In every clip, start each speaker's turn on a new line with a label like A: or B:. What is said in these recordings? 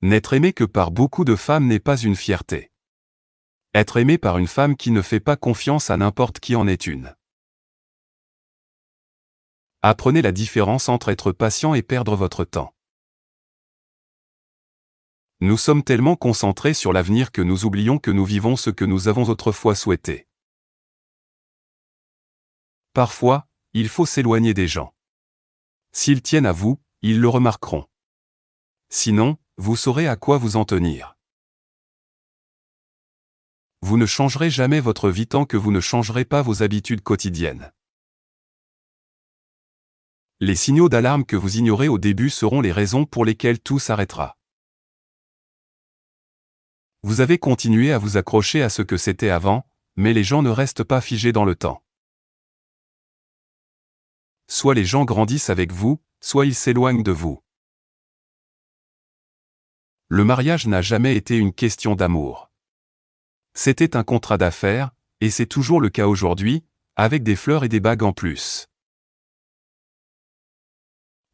A: N'être aimé que par beaucoup de femmes n'est pas une fierté. Être aimé par une femme qui ne fait pas confiance à n'importe qui en est une. Apprenez la différence entre être patient et perdre votre temps. Nous sommes tellement concentrés sur l'avenir que nous oublions que nous vivons ce que nous avons autrefois souhaité. Parfois, il faut s'éloigner des gens. S'ils tiennent à vous, ils le remarqueront. Sinon, vous saurez à quoi vous en tenir. Vous ne changerez jamais votre vie tant que vous ne changerez pas vos habitudes quotidiennes. Les signaux d'alarme que vous ignorez au début seront les raisons pour lesquelles tout s'arrêtera. Vous avez continué à vous accrocher à ce que c'était avant, mais les gens ne restent pas figés dans le temps. Soit les gens grandissent avec vous, soit ils s'éloignent de vous. Le mariage n'a jamais été une question d'amour. C'était un contrat d'affaires, et c'est toujours le cas aujourd'hui, avec des fleurs et des bagues en plus.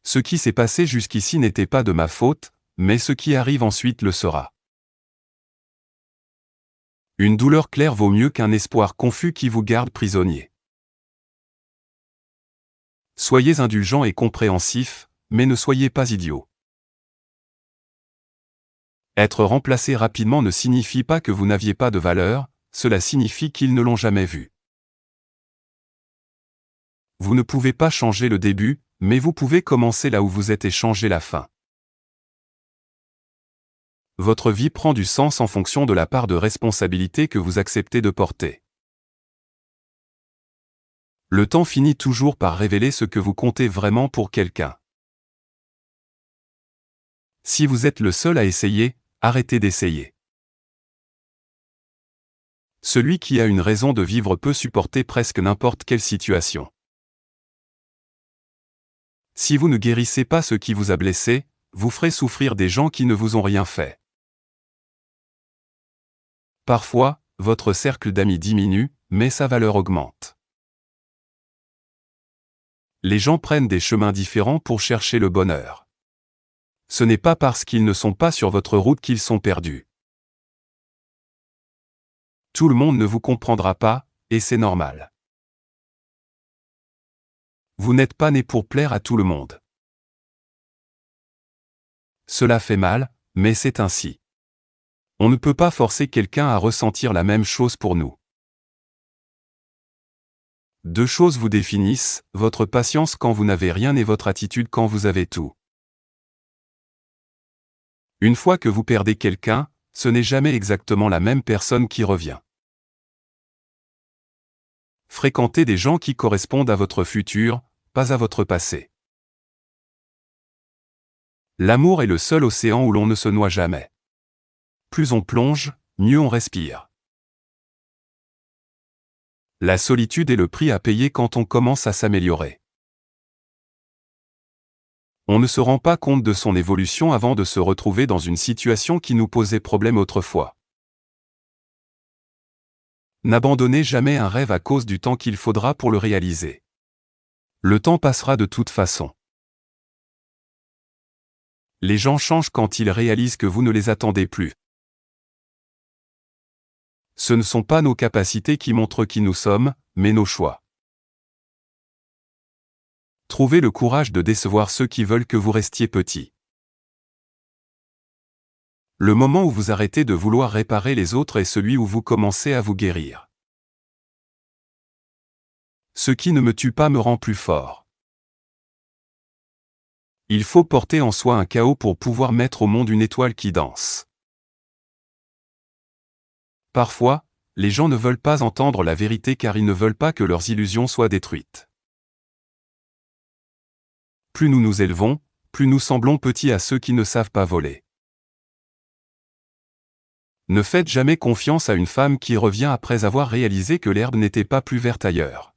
A: Ce qui s'est passé jusqu'ici n'était pas de ma faute, mais ce qui arrive ensuite le sera. Une douleur claire vaut mieux qu'un espoir confus qui vous garde prisonnier. Soyez indulgent et compréhensif, mais ne soyez pas idiot. Être remplacé rapidement ne signifie pas que vous n'aviez pas de valeur, cela signifie qu'ils ne l'ont jamais vu. Vous ne pouvez pas changer le début, mais vous pouvez commencer là où vous êtes et changer la fin. Votre vie prend du sens en fonction de la part de responsabilité que vous acceptez de porter. Le temps finit toujours par révéler ce que vous comptez vraiment pour quelqu'un. Si vous êtes le seul à essayer, arrêtez d'essayer. Celui qui a une raison de vivre peut supporter presque n'importe quelle situation. Si vous ne guérissez pas ce qui vous a blessé, vous ferez souffrir des gens qui ne vous ont rien fait. Parfois, votre cercle d'amis diminue, mais sa valeur augmente. Les gens prennent des chemins différents pour chercher le bonheur. Ce n'est pas parce qu'ils ne sont pas sur votre route qu'ils sont perdus. Tout le monde ne vous comprendra pas, et c'est normal. Vous n'êtes pas né pour plaire à tout le monde. Cela fait mal, mais c'est ainsi. On ne peut pas forcer quelqu'un à ressentir la même chose pour nous. Deux choses vous définissent, votre patience quand vous n'avez rien et votre attitude quand vous avez tout. Une fois que vous perdez quelqu'un, ce n'est jamais exactement la même personne qui revient. Fréquentez des gens qui correspondent à votre futur, pas à votre passé. L'amour est le seul océan où l'on ne se noie jamais. Plus on plonge, mieux on respire. La solitude est le prix à payer quand on commence à s'améliorer. On ne se rend pas compte de son évolution avant de se retrouver dans une situation qui nous posait problème autrefois. N'abandonnez jamais un rêve à cause du temps qu'il faudra pour le réaliser. Le temps passera de toute façon. Les gens changent quand ils réalisent que vous ne les attendez plus. Ce ne sont pas nos capacités qui montrent qui nous sommes, mais nos choix. Trouvez le courage de décevoir ceux qui veulent que vous restiez petit. Le moment où vous arrêtez de vouloir réparer les autres est celui où vous commencez à vous guérir. Ce qui ne me tue pas me rend plus fort. Il faut porter en soi un chaos pour pouvoir mettre au monde une étoile qui danse. Parfois, les gens ne veulent pas entendre la vérité car ils ne veulent pas que leurs illusions soient détruites. Plus nous nous élevons, plus nous semblons petits à ceux qui ne savent pas voler. Ne faites jamais confiance à une femme qui revient après avoir réalisé que l'herbe n'était pas plus verte ailleurs.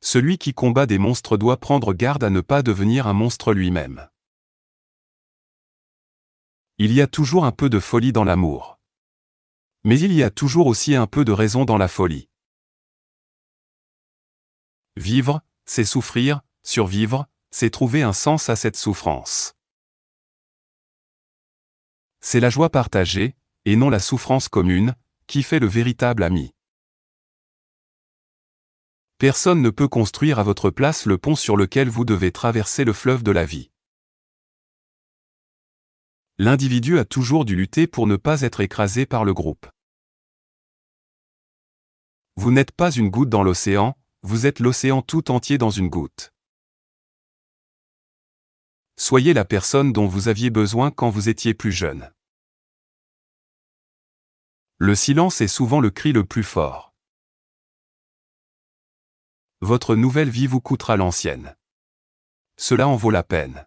A: Celui qui combat des monstres doit prendre garde à ne pas devenir un monstre lui-même. Il y a toujours un peu de folie dans l'amour. Mais il y a toujours aussi un peu de raison dans la folie. Vivre, c'est souffrir, survivre, c'est trouver un sens à cette souffrance. C'est la joie partagée, et non la souffrance commune, qui fait le véritable ami. Personne ne peut construire à votre place le pont sur lequel vous devez traverser le fleuve de la vie. L'individu a toujours dû lutter pour ne pas être écrasé par le groupe. Vous n'êtes pas une goutte dans l'océan, vous êtes l'océan tout entier dans une goutte. Soyez la personne dont vous aviez besoin quand vous étiez plus jeune. Le silence est souvent le cri le plus fort. Votre nouvelle vie vous coûtera l'ancienne. Cela en vaut la peine.